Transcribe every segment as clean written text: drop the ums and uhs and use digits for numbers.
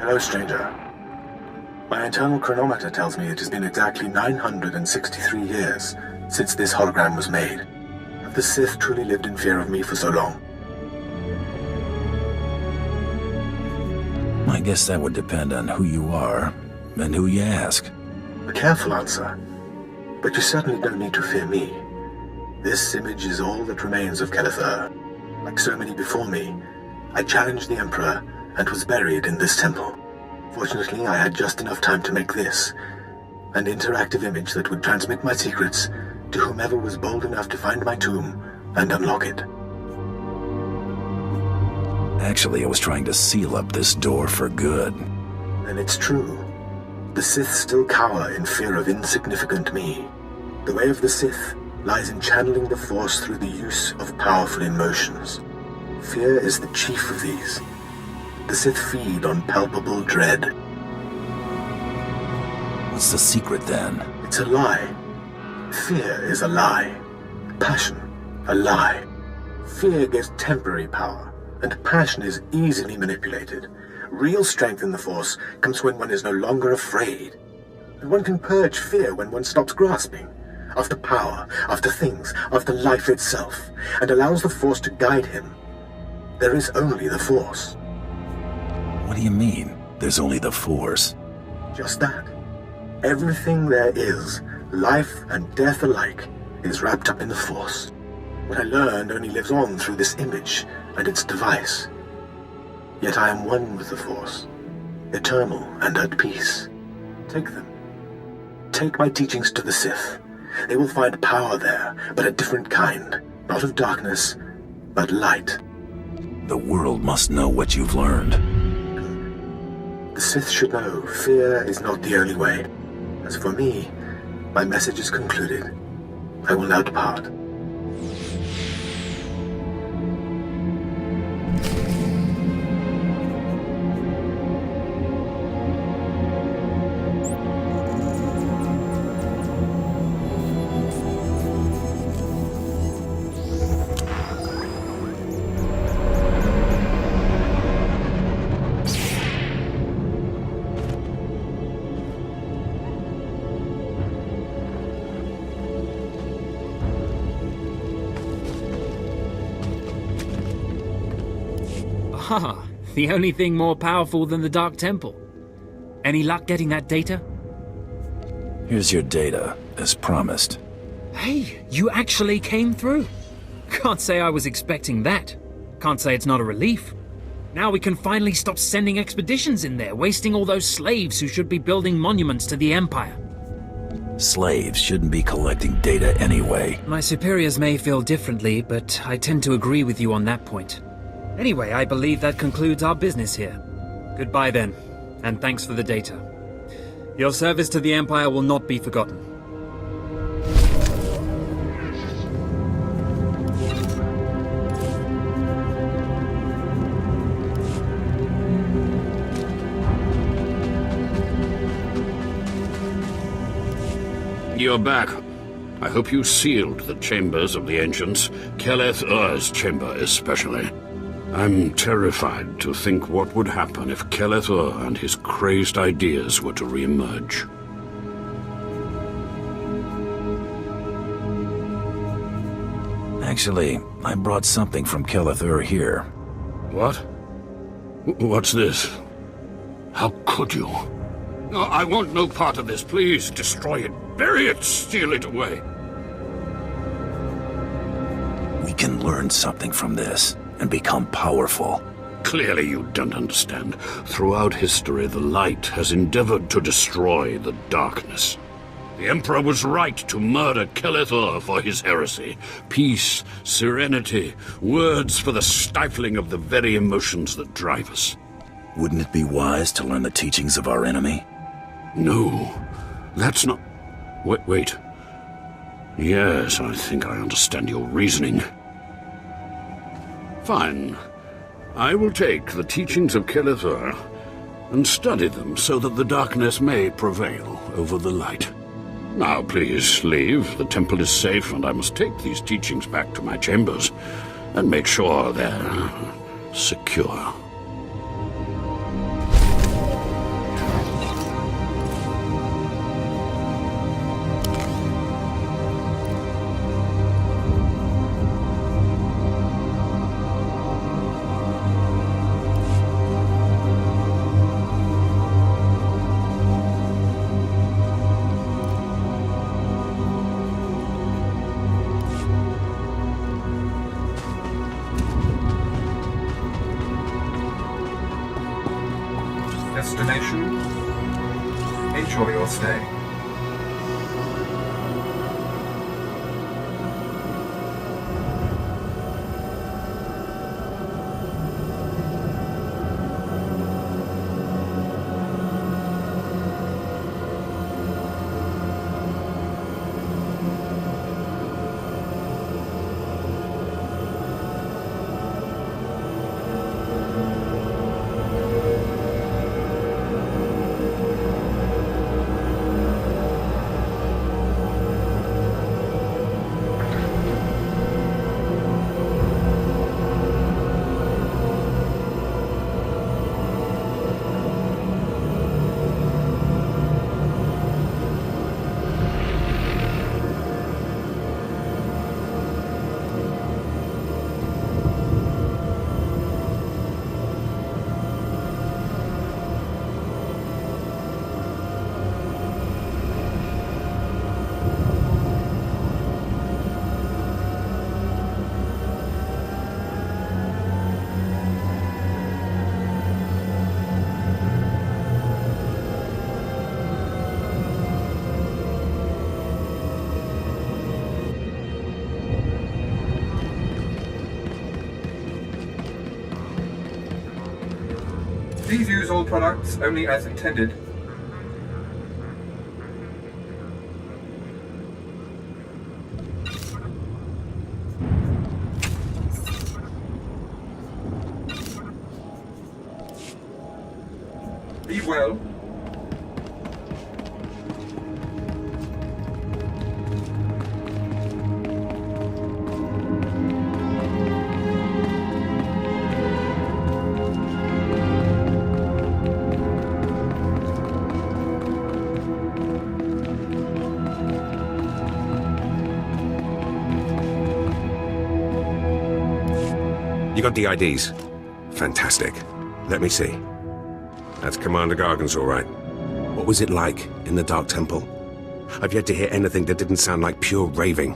Hello, stranger. My internal chronometer tells me it has been exactly 963 years since this hologram was made. Have the Sith truly lived in fear of me for so long? I guess that would depend on who you are and who you ask. A careful answer. But you certainly don't need to fear me. This image is all that remains of Kelethur. Like so many before me, I challenged the Emperor and was buried in this temple. Fortunately, I had just enough time to make this, an interactive image that would transmit my secrets to whomever was bold enough to find my tomb and unlock it. Actually, I was trying to seal up this door for good. Then it's true. The Sith still cower in fear of insignificant me. The way of the Sith lies in channeling the Force through the use of powerful emotions. Fear is the chief of these. The Sith feed on palpable dread. What's the secret then? It's a lie. Fear is a lie. Passion, a lie. Fear gives temporary power, and passion is easily manipulated. Real strength in the Force comes when one is no longer afraid. And one can purge fear when one stops grasping after power, after things, after life itself, and allows the Force to guide him. There is only the Force. What do you mean, there's only the Force? Just that. Everything there is, life and death alike, is wrapped up in the Force. What I learned only lives on through this image and its device. Yet I am one with the Force, eternal and at peace. Take them. Take my teachings to the Sith. They will find power there, but a different kind. Not of darkness, but light. The world must know what you've learned. The Sith should know fear is not the only way. As for me, my message is concluded. I will now depart. Ah, the only thing more powerful than the Dark Temple. Any luck getting that data? Here's your data, as promised. Hey, you actually came through. Can't say I was expecting that. Can't say it's not a relief. Now we can finally stop sending expeditions in there, wasting all those slaves who should be building monuments to the Empire. Slaves shouldn't be collecting data anyway. My superiors may feel differently, but I tend to agree with you on that point. Anyway, I believe that concludes our business here. Goodbye then, and thanks for the data. Your service to the Empire will not be forgotten. You're back. I hope you sealed the chambers of the ancients, Kelethur's chamber especially. I'm terrified to think what would happen if Kelethur and his crazed ideas were to re-emerge. Actually, I brought something from Kelethur here. What? What's this? How could you? No, I want no part of this. Please, destroy it. Bury it. Steal it away. We can learn something from this and become powerful. Clearly you don't understand. Throughout history, the light has endeavored to destroy the darkness. The Emperor was right to murder Kelethur for his heresy. Peace, serenity, words for the stifling of the very emotions that drive us. Wouldn't it be wise to learn the teachings of our enemy? No, that's not... Wait. Yes, I think I understand your reasoning. Fine. I will take the teachings of Kelethur and study them so that the darkness may prevail over the light. Now, please, leave. The temple is safe, and I must take these teachings back to my chambers and make sure they're secure. your stay. Please use all products only as intended. Be well. You got the IDs? Fantastic. Let me see. That's Commander Gargan's all right. What was it like in the Dark Temple? I've yet to hear anything that didn't sound like pure raving.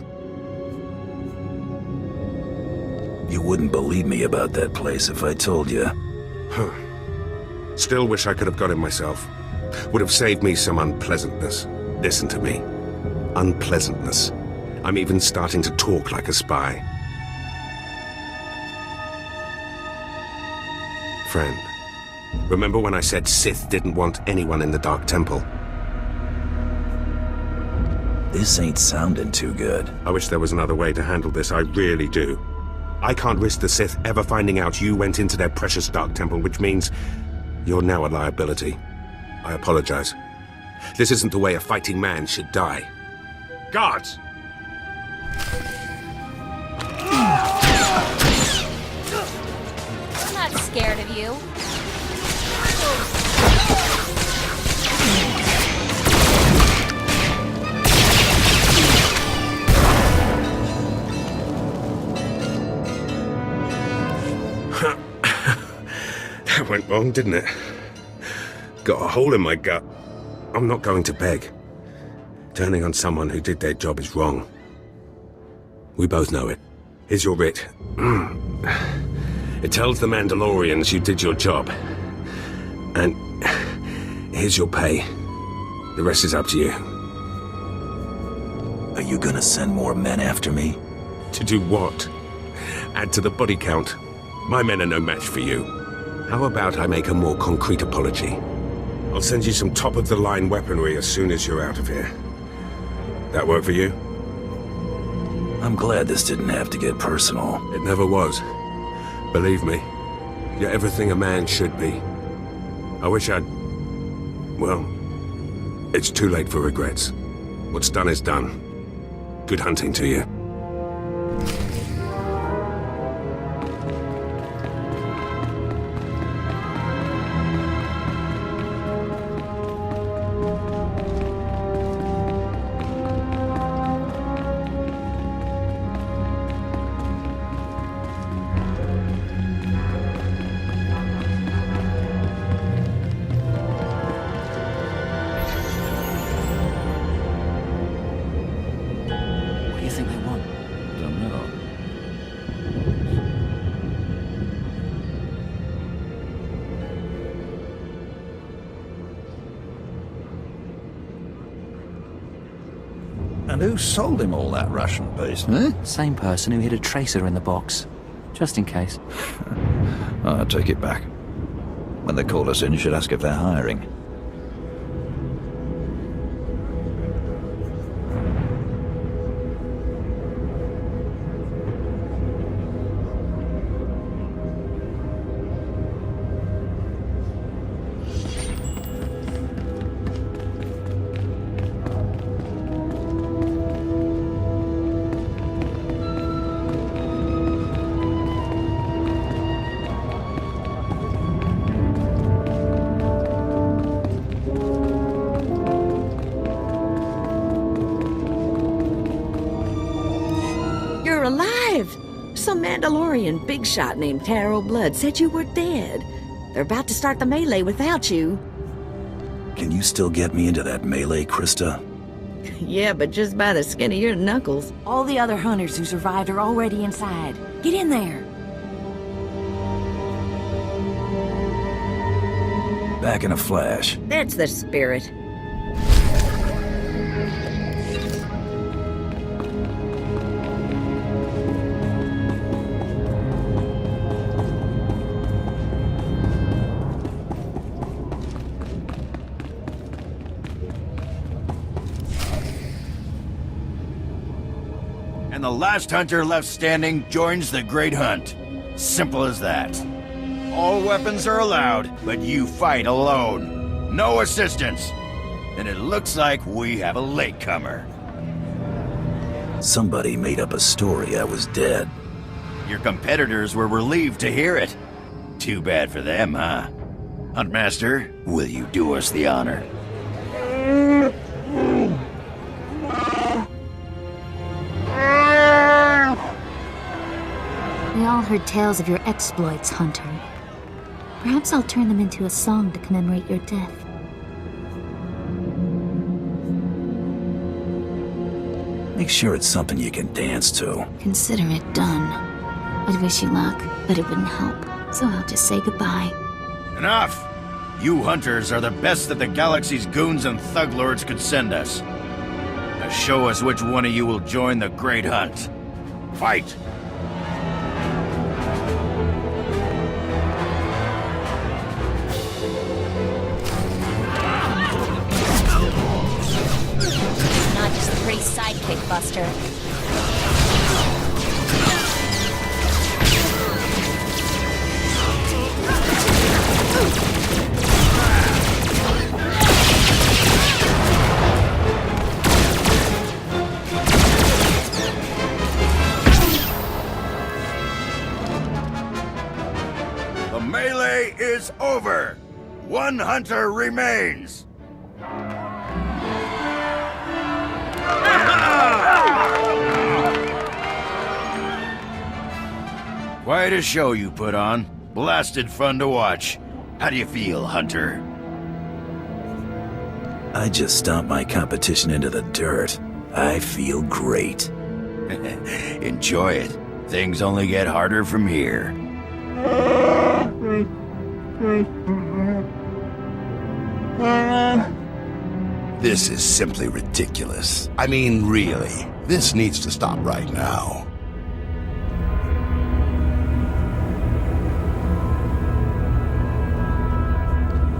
You wouldn't believe me about that place if I told you. Huh. Still wish I could have got it myself. Would have saved me some unpleasantness. Listen to me. Unpleasantness. I'm even starting to talk like a spy. Friend, remember when I said Sith didn't want anyone in the Dark Temple? This ain't sounding too good. I wish there was another way to handle this, I really do. I can't risk the Sith ever finding out you went into their precious Dark Temple, which means you're now a liability. I apologize. This isn't the way a fighting man should die. Guards! I'm not scared of you. That went wrong, didn't it? Got a hole in my gut. I'm not going to beg. Turning on someone who did their job is wrong. We both know it. Here's your writ. It tells the Mandalorians you did your job. And here's your pay. The rest is up to you. Are you gonna send more men after me? To do what? Add to the body count. My men are no match for you. How about I make a more concrete apology? I'll send you some top-of-the-line weaponry as soon as you're out of here. That work for you? I'm glad this didn't have to get personal. It never was. Believe me, you're everything a man should be. I wish I'd... well, it's too late for regrets. What's done is done. Good hunting to you. What do you think they want? And who sold him all that Russian beast, eh? Same person who hid a tracer in the box. Just in case. I take it back. When they call us in, you should ask if they're hiring. You're alive! Some Mandalorian big shot named Taro Blood said you were dead. They're about to start the melee without you. Can you still get me into that melee, Krista? Yeah, but just by the skin of your knuckles. All the other hunters who survived are already inside. Get in there. Back in a flash. That's the spirit. And the last hunter left standing joins the Great Hunt. Simple as that. All weapons are allowed, but you fight alone. No assistance. And it looks like we have a latecomer. Somebody made up a story I was dead. Your competitors were relieved to hear it. Too bad for them, huh? Huntmaster, will you do us the honor? We all heard tales of your exploits, Hunter. Perhaps I'll turn them into a song to commemorate your death. Make sure it's something you can dance to. Consider it done. I'd wish you luck, but it wouldn't help. So I'll just say goodbye. Enough! You hunters are the best that the galaxy's goons and thug lords could send us. Now show us which one of you will join the Great Hunt. Fight! Not just a pretty sidekick, Buster. The melee is over. One hunter remains. Quite a show you put on. Blasted fun to watch. How do you feel, Hunter? I just stomped my competition into the dirt. I feel great. Enjoy it. Things only get harder from here. This is simply ridiculous. I mean, really. This needs to stop right now.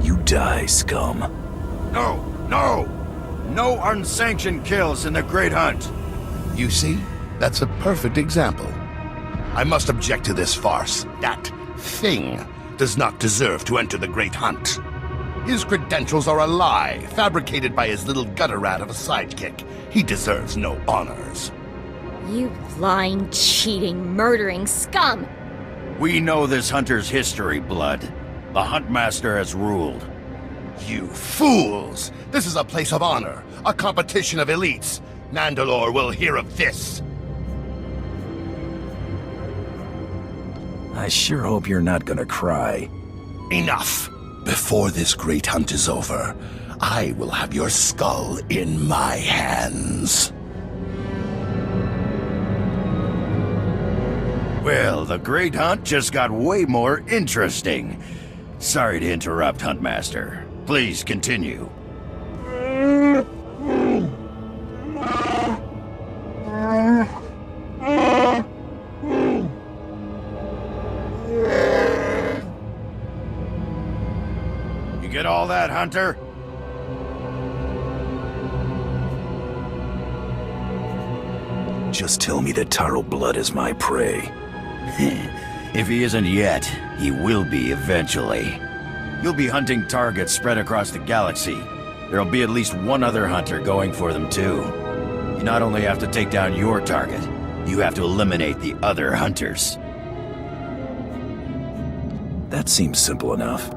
You die, scum. No! No unsanctioned kills in the Great Hunt. You see? That's a perfect example. I must object to this farce. That thing does not deserve to enter the Great Hunt. His credentials are a lie, fabricated by his little gutter rat of a sidekick. He deserves no honors. You lying, cheating, murdering scum! We know this hunter's history, Blood. The Huntmaster has ruled. You fools! This is a place of honor, a competition of elites. Mandalore will hear of this. I sure hope you're not gonna cry. Enough! Before this great hunt is over, I will have your skull in my hands. Well, the Great Hunt just got way more interesting. Sorry to interrupt, Huntmaster. Please continue. that, Hunter? Just tell me that Taro Blood is my prey. If he isn't yet, he will be eventually. You'll be hunting targets spread across the galaxy. There'll be at least one other hunter going for them too. You not only have to take down your target, you have to eliminate the other hunters. That seems simple enough.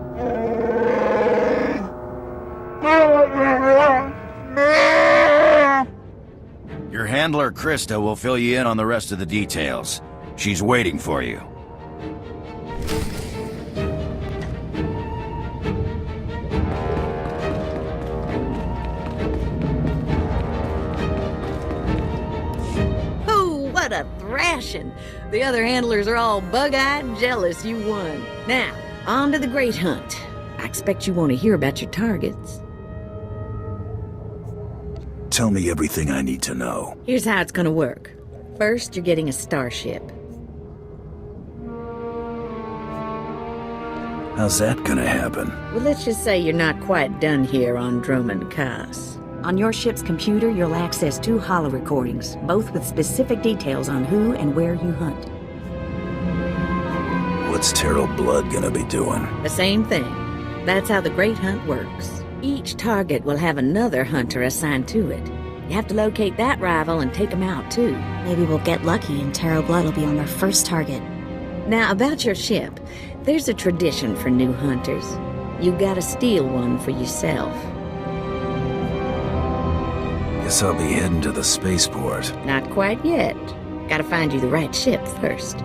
Your handler, Krista, will fill you in on the rest of the details. She's waiting for you. Oh, what a thrashing! The other handlers are all bug-eyed and jealous you won. Now, on to the Great Hunt. I expect you want to hear about your targets. Tell me everything I need to know. Here's how it's gonna work. First, you're getting a starship. How's that gonna happen? Well, let's just say you're not quite done here on Drummond Kaas. On your ship's computer, you'll access 2 holo-recordings, both with specific details on who and where you hunt. What's Taro Blood gonna be doing? The same thing. That's how the Great Hunt works. Each target will have another hunter assigned to it. You have to locate that rival and take him out, too. Maybe we'll get lucky and Taro Blood will be on our first target. Now, about your ship, there's a tradition for new hunters. You gotta steal one for yourself. Guess I'll be heading to the spaceport. Not quite yet. Gotta find you the right ship first.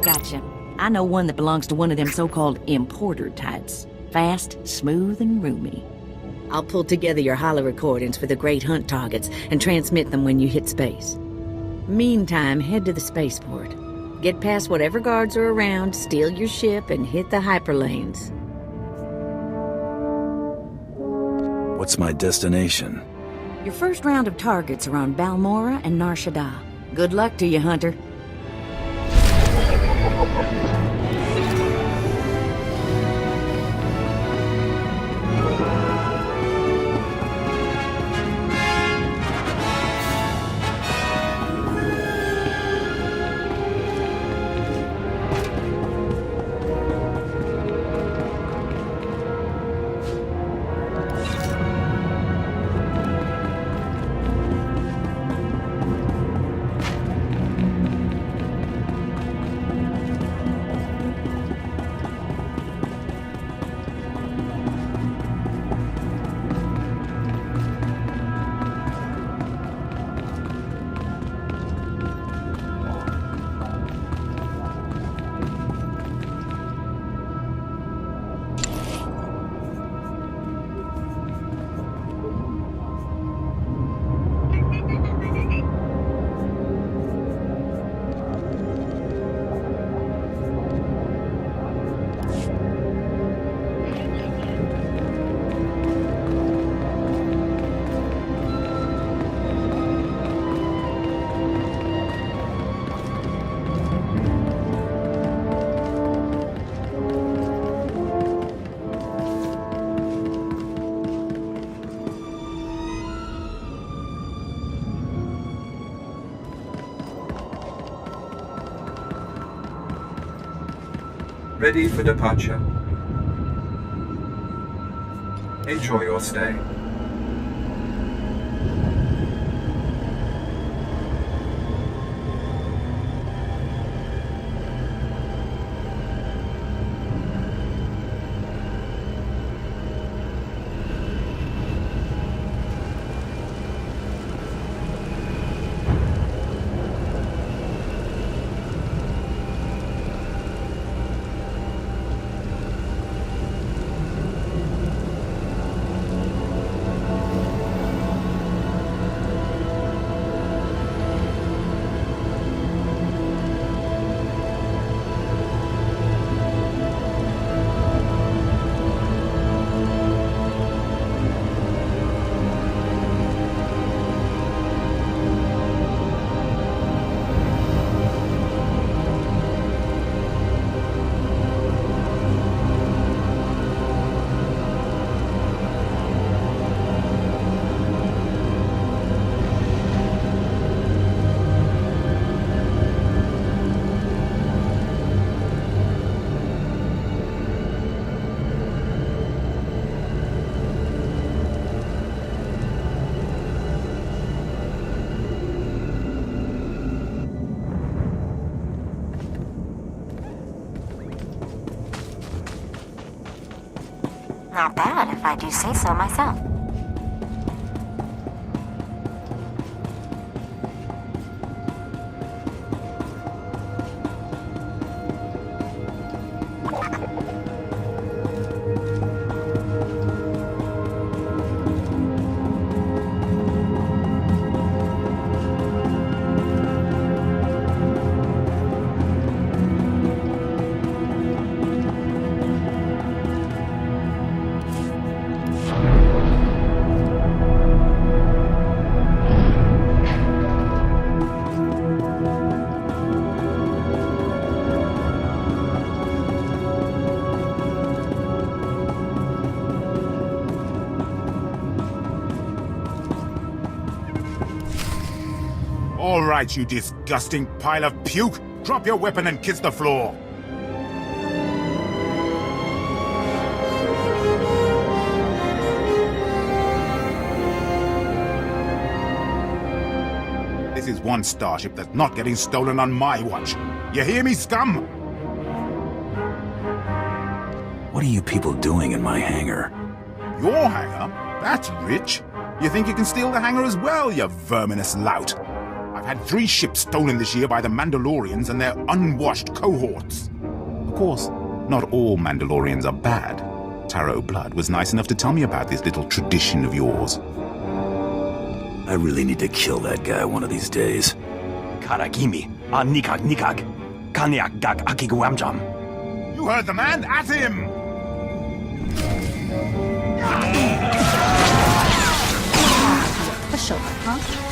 Gotcha. I know one that belongs to one of them so-called importer types. Fast, smooth, and roomy. I'll pull together your holo-recordings for the Great Hunt targets and transmit them when you hit space. Meantime, head to the spaceport. Get past whatever guards are around, steal your ship, and hit the hyperlanes. What's my destination? Your first round of targets are on Balmora and Nar Shaddaa. Good luck to you, Hunter. Ready for departure. Enjoy your stay. Not bad, if I do say so myself. All right, you disgusting pile of puke! Drop your weapon and kiss the floor! This is one starship that's not getting stolen on my watch. You hear me, scum? What are you people doing in my hangar? Your hangar? That's rich. You think you can steal the hangar as well, you verminous lout? I've had 3 ships stolen this year by the Mandalorians and their unwashed cohorts. Of course, not all Mandalorians are bad. Taro Blood was nice enough to tell me about this little tradition of yours. I really need to kill that guy one of these days. Karagimi, nikag nikag, kanyak dak akiguamjam. You heard the man, at him! The shoulder, huh?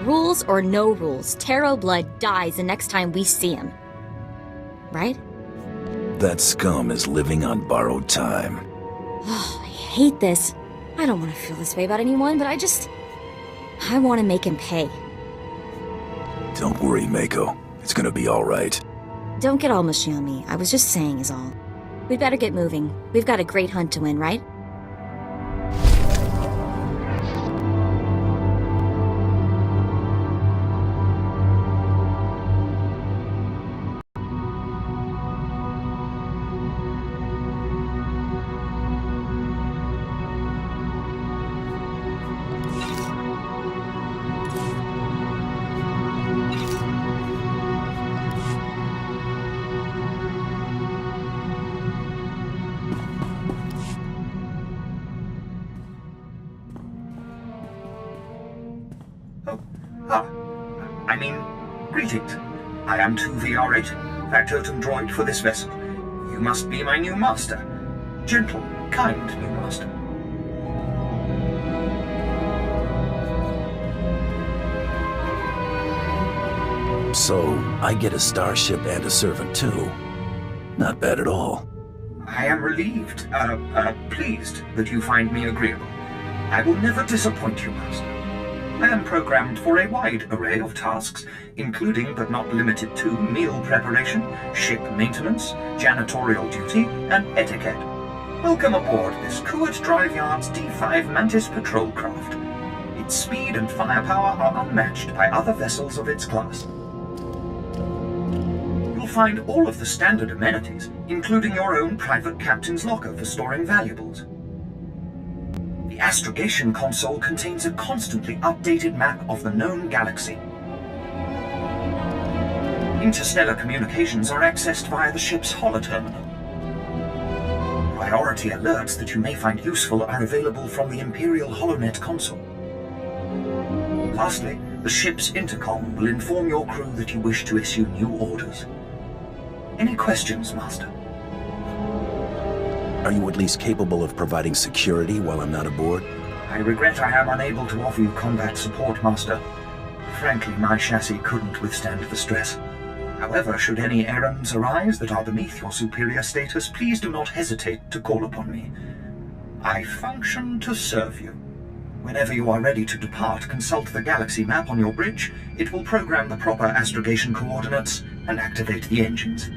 Rules or no rules, Taro blood dies the next time we see him. Right? That scum is living on borrowed time. Oh, I hate this. I don't want to feel this way about anyone, but I want to make him pay. Don't worry, Mako. It's gonna be all right. Don't get all mushy on me. I was just saying is all. We'd better get moving. We've got a great hunt to win, right? Greetings. I am 2VR8, factotum droid for this vessel. You must be my new master. Gentle, kind new master. So, I get a starship and a servant too. Not bad at all. I am relieved, pleased that you find me agreeable. I will never disappoint you, master. I am programmed for a wide array of tasks, including but not limited to meal preparation, ship maintenance, janitorial duty, and etiquette. Welcome aboard this Kuat Drive Yard's D5 Mantis patrol craft. Its speed and firepower are unmatched by other vessels of its class. You'll find all of the standard amenities, including your own private captain's locker for storing valuables. The astrogation console contains a constantly updated map of the known galaxy. Interstellar communications are accessed via the ship's holoterminal. Priority alerts that you may find useful are available from the Imperial HoloNet console. Lastly, the ship's intercom will inform your crew that you wish to issue new orders. Any questions, Master? Are you at least capable of providing security while I'm not aboard? I regret I am unable to offer you combat support, Master. Frankly, my chassis couldn't withstand the stress. However, should any errands arise that are beneath your superior status, please do not hesitate to call upon me. I function to serve you. Whenever you are ready to depart, consult the galaxy map on your bridge. It will program the proper astrogation coordinates and activate the engines.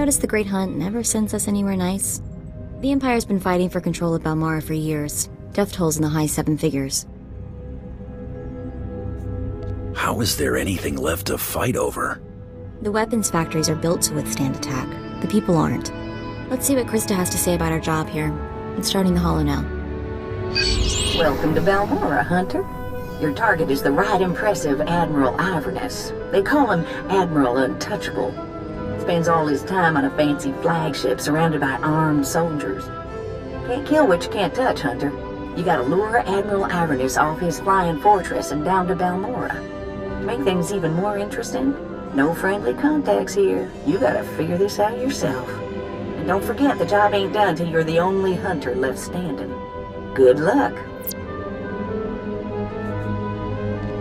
noticed the Great Hunt never sends us anywhere nice? The Empire's been fighting for control of Balmora for years. Death tolls in the high 7 figures. How is there anything left to fight over? The weapons factories are built to withstand attack. The people aren't. Let's see what Krista has to say about our job here. It's starting the hollow now. Welcome to Balmora, Hunter. Your target is the right impressive Admiral Iverness. They call him Admiral Untouchable. Spends all his time on a fancy flagship surrounded by armed soldiers. Can't kill what you can't touch, Hunter. You gotta lure Admiral Iverness off his flying fortress and down to Balmora. To make things even more interesting, no friendly contacts here. You gotta figure this out yourself. And don't forget, the job ain't done till you're the only hunter left standing. Good luck.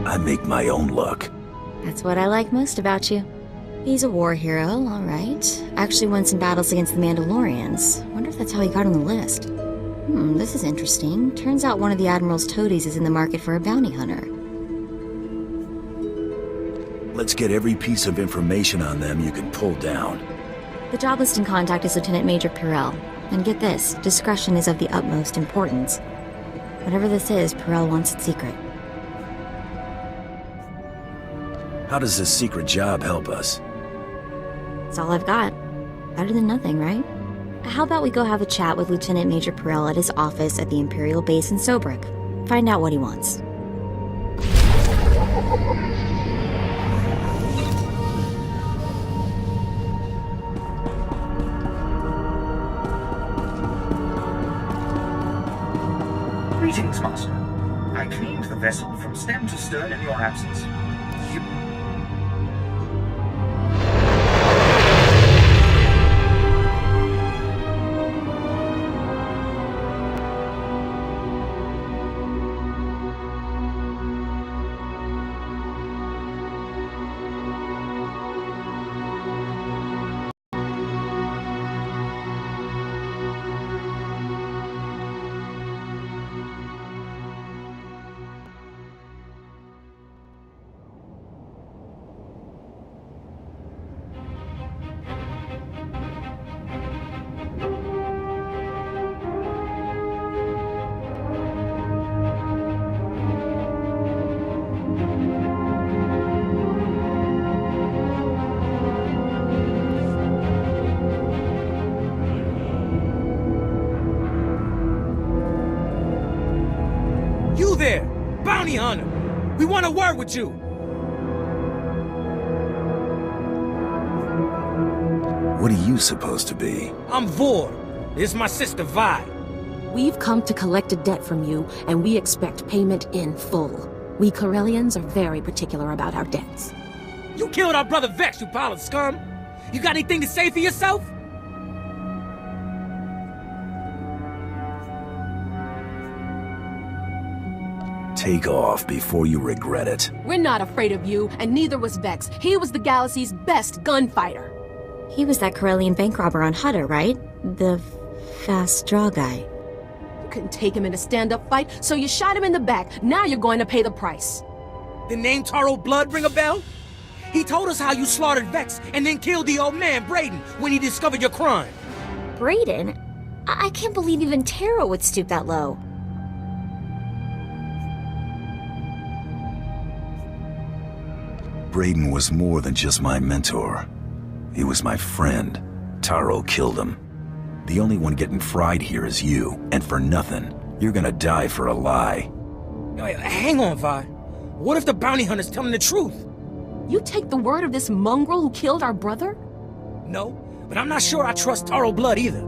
I make my own luck. That's what I like most about you. He's a war hero, all right. Actually won some battles against the Mandalorians. Wonder if that's how he got on the list. This is interesting. Turns out one of the Admiral's toadies is in the market for a bounty hunter. Let's get every piece of information on them you can pull down. The job listing contact is Lieutenant Major Pirel. And get this, discretion is of the utmost importance. Whatever this is, Pirel wants it secret. How does this secret job help us? That's all I've got. Better than nothing, right? How about we go have a chat with Lieutenant Major Pirel at his office at the Imperial Base in Sobrik. Find out what he wants. Greetings, Master. I cleaned the vessel from stem to stern in your absence. You... You there! Bounty hunter! We want a word with you! What are you supposed to be? I'm Vor. This is my sister Vi. We've come to collect a debt from you, and we expect payment in full. We Corellians are very particular about our debts. You killed our brother Vex, you pile of scum! You got anything to say for yourself? Take off before you regret it. We're not afraid of you, and neither was Vex. He was the galaxy's best gunfighter. He was that Corellian bank robber on Hutter, right? The fast draw guy. You couldn't take him in a stand-up fight, so you shot him in the back. Now you're going to pay the price. The name Taro Blood ring a bell? He told us how you slaughtered Vex and then killed the old man, Brayden, when he discovered your crime. Brayden? I can't believe even Taro would stoop that low. Brayden was more than just my mentor. He was my friend. Taro killed him. The only one getting fried here is you, and for nothing. You're gonna die for a lie. Hang on, Vi. What if the bounty hunter's telling the truth? You take the word of this mongrel who killed our brother? No, but I'm not sure I trust Taro Blood either.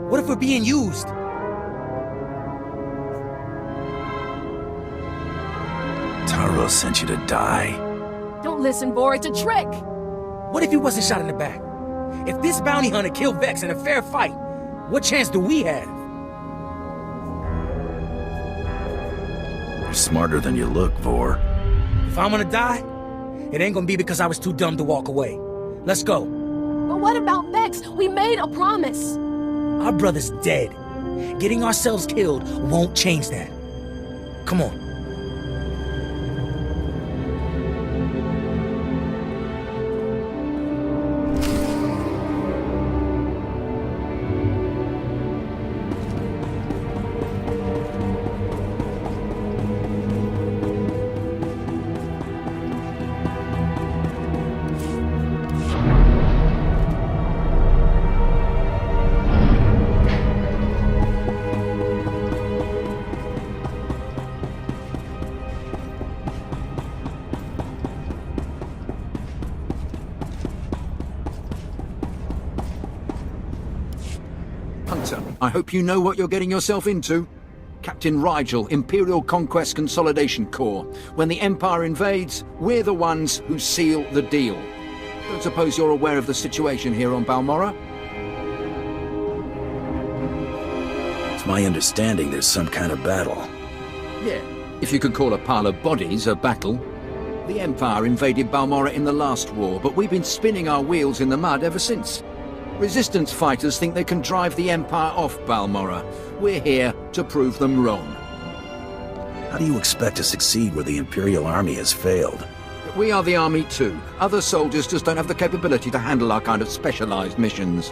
What if we're being used? Taro sent you to die. Don't listen, Vor, it's a trick! What if he wasn't shot in the back? If this bounty hunter killed Vex in a fair fight, what chance do we have? You're smarter than you look, Vor. If I'm gonna die, it ain't gonna be because I was too dumb to walk away. Let's go. But what about Vex? We made a promise. Our brother's dead. Getting ourselves killed won't change that. Come on. Tracer, I hope you know what you're getting yourself into. Captain Rigel, Imperial Conquest Consolidation Corps. When the Empire invades, we're the ones who seal the deal. Don't suppose you're aware of the situation here on Balmorra? It's my understanding there's some kind of battle. Yeah, if you could call a pile of bodies a battle. The Empire invaded Balmorra in the last war, but we've been spinning our wheels in the mud ever since. Resistance fighters think they can drive the Empire off Balmorra. We're here to prove them wrong. How do you expect to succeed where the Imperial Army has failed? We are the Army too. Other soldiers just don't have the capability to handle our kind of specialized missions.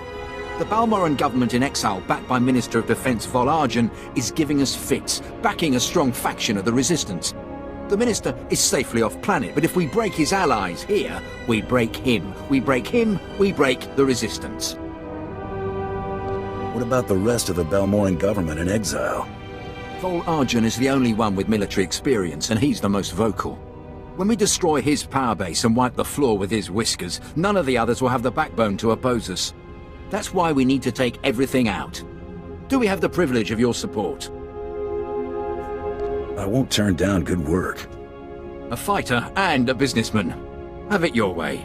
The Balmorran government in exile, backed by Minister of Defense Vol Argen, is giving us fits, backing a strong faction of the Resistance. The Minister is safely off-planet, but if we break his allies here, we break him. We break him, we break the Resistance. What about the rest of the Balmorran government in exile? Vol Argen is the only one with military experience, and he's the most vocal. When we destroy his power base and wipe the floor with his whiskers, none of the others will have the backbone to oppose us. That's why we need to take everything out. Do we have the privilege of your support? I won't turn down good work. A fighter and a businessman. Have it your way.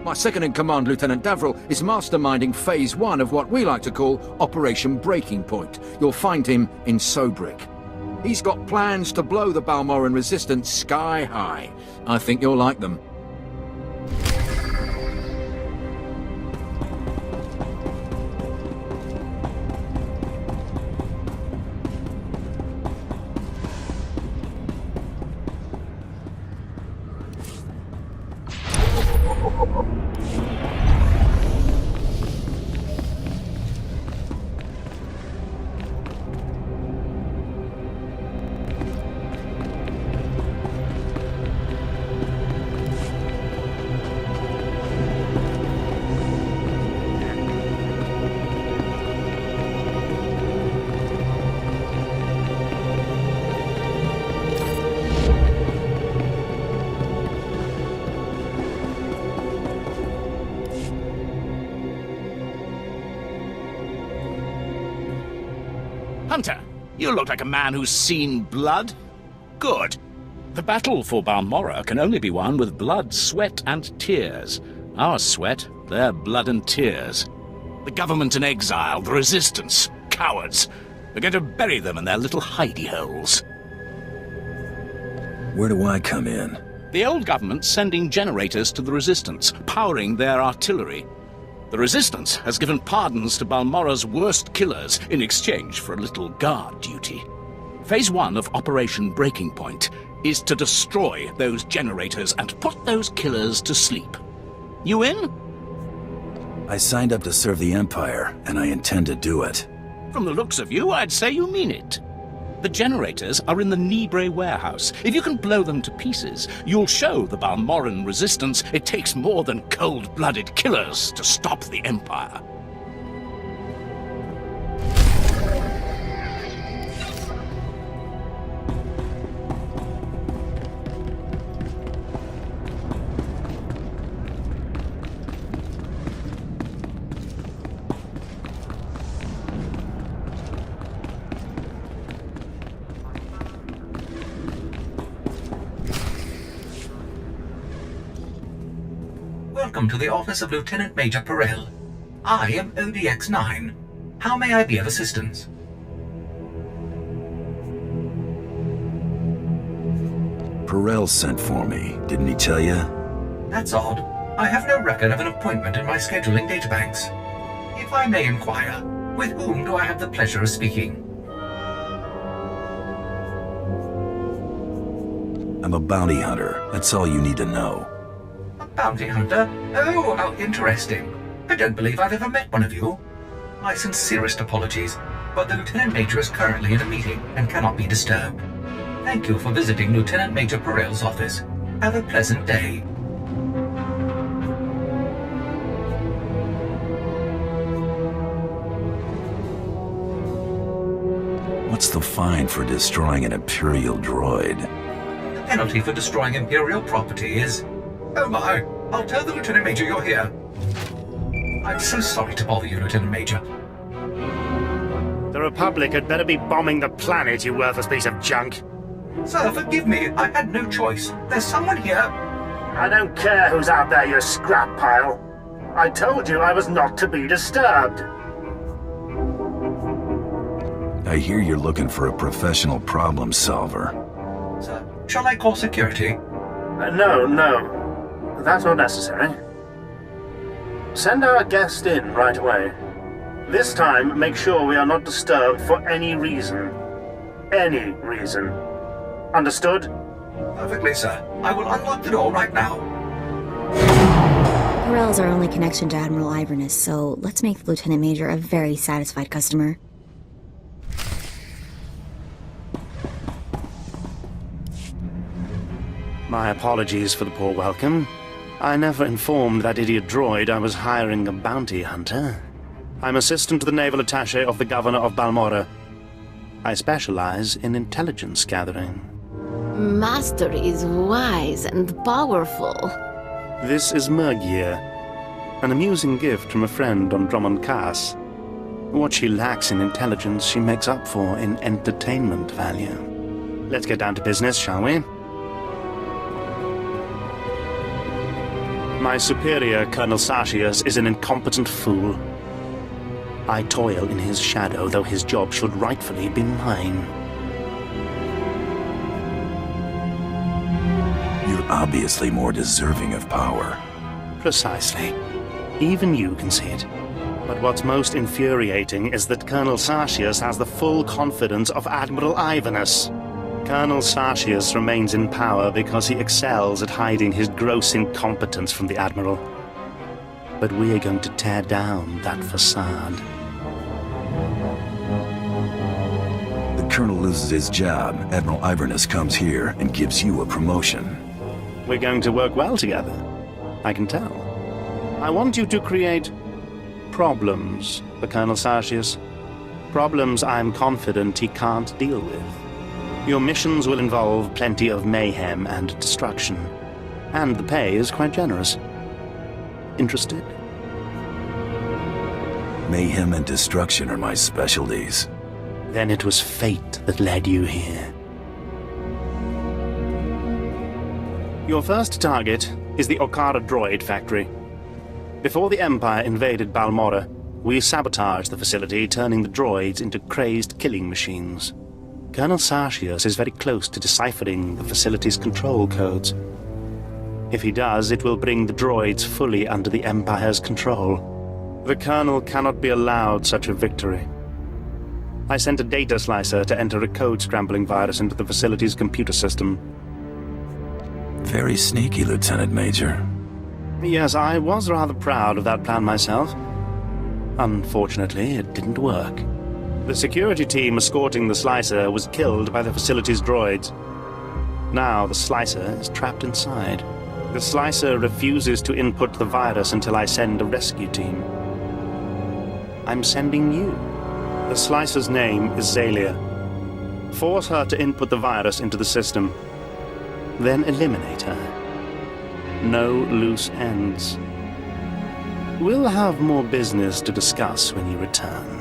My second-in-command, Lieutenant Davril, is masterminding Phase 1 of what we like to call Operation Breaking Point. You'll find him in Sobrik. He's got plans to blow the Balmorran resistance sky high. I think you'll like them. Hunter, you look like a man who's seen blood. Good. The battle for Balmorra can only be won with blood, sweat, and tears. Our sweat, their blood and tears. The government in exile, the resistance, cowards. We're going to bury them in their little hidey holes. Where do I come in? The old government's sending generators to the resistance, powering their artillery. The Resistance has given pardons to Balmorra's worst killers in exchange for a little guard duty. Phase 1 of Operation Breaking Point is to destroy those generators and put those killers to sleep. You in? I signed up to serve the Empire, and I intend to do it. From the looks of you, I'd say you mean it. The generators are in the Nibre warehouse. If you can blow them to pieces, you'll show the Balmorran resistance it takes more than cold-blooded killers to stop the Empire. Welcome to the office of Lieutenant Major Perel. I am ODX-9. How may I be of assistance? Perel sent for me, didn't he tell you? That's odd. I have no record of an appointment in my scheduling databanks. If I may inquire, with whom do I have the pleasure of speaking? I'm a bounty hunter. That's all you need to know. Bounty hunter? Oh, how interesting. I don't believe I've ever met one of you. My sincerest apologies, but the Lieutenant Major is currently in a meeting and cannot be disturbed. Thank you for visiting Lieutenant Major Perel's office. Have a pleasant day. What's the fine for destroying an Imperial droid? The penalty for destroying Imperial property is... Oh my! I'll tell the Lieutenant Major you're here. I'm so sorry to bother you, Lieutenant Major. The Republic had better be bombing the planet, you worthless piece of junk. Sir, forgive me. I had no choice. There's someone here. I don't care who's out there, you scrap pile. I told you I was not to be disturbed. I hear you're looking for a professional problem solver. Sir, shall I call security? No. That's not necessary. Send our guest in right away. This time, make sure we are not disturbed for any reason. Any reason. Understood? Perfectly, sir. I will unlock the door right now. Corell's our only connection to Admiral Iverness, so let's make the Lieutenant Major a very satisfied customer. My apologies for the poor welcome. I never informed that idiot droid I was hiring a bounty hunter. I'm assistant to the naval attaché of the Governor of Balmora. I specialize in intelligence gathering. Master is wise and powerful. This is Mergier, an amusing gift from a friend on Drummond Cass. What she lacks in intelligence, she makes up for in entertainment value. Let's get down to business, shall we? My superior, Colonel Sartius, is an incompetent fool. I toil in his shadow, though his job should rightfully be mine. You're obviously more deserving of power. Precisely. Even you can see it. But what's most infuriating is that Colonel Sartius has the full confidence of Admiral Iverness. Colonel Sartius remains in power because he excels at hiding his gross incompetence from the Admiral. But we are going to tear down that facade. The Colonel loses his job, Admiral Iverness comes here and gives you a promotion. We're going to work well together. I can tell. I want you to create problems for Colonel Sartius. Problems I'm confident he can't deal with. Your missions will involve plenty of mayhem and destruction. And the pay is quite generous. Interested? Mayhem and destruction are my specialties. Then it was fate that led you here. Your first target is the Okara droid factory. Before the Empire invaded Balmora, we sabotaged the facility, turning the droids into crazed killing machines. Colonel Sartius is very close to deciphering the facility's control codes. If he does, it will bring the droids fully under the Empire's control. The Colonel cannot be allowed such a victory. I sent a data slicer to enter a code-scrambling virus into the facility's computer system. Very sneaky, Lieutenant Major. Yes, I was rather proud of that plan myself. Unfortunately, it didn't work. The security team escorting the slicer was killed by the facility's droids. Now the slicer is trapped inside. The slicer refuses to input the virus until I send a rescue team. I'm sending you. The slicer's name is Zalia. Force her to input the virus into the system. Then eliminate her. No loose ends. We'll have more business to discuss when you return.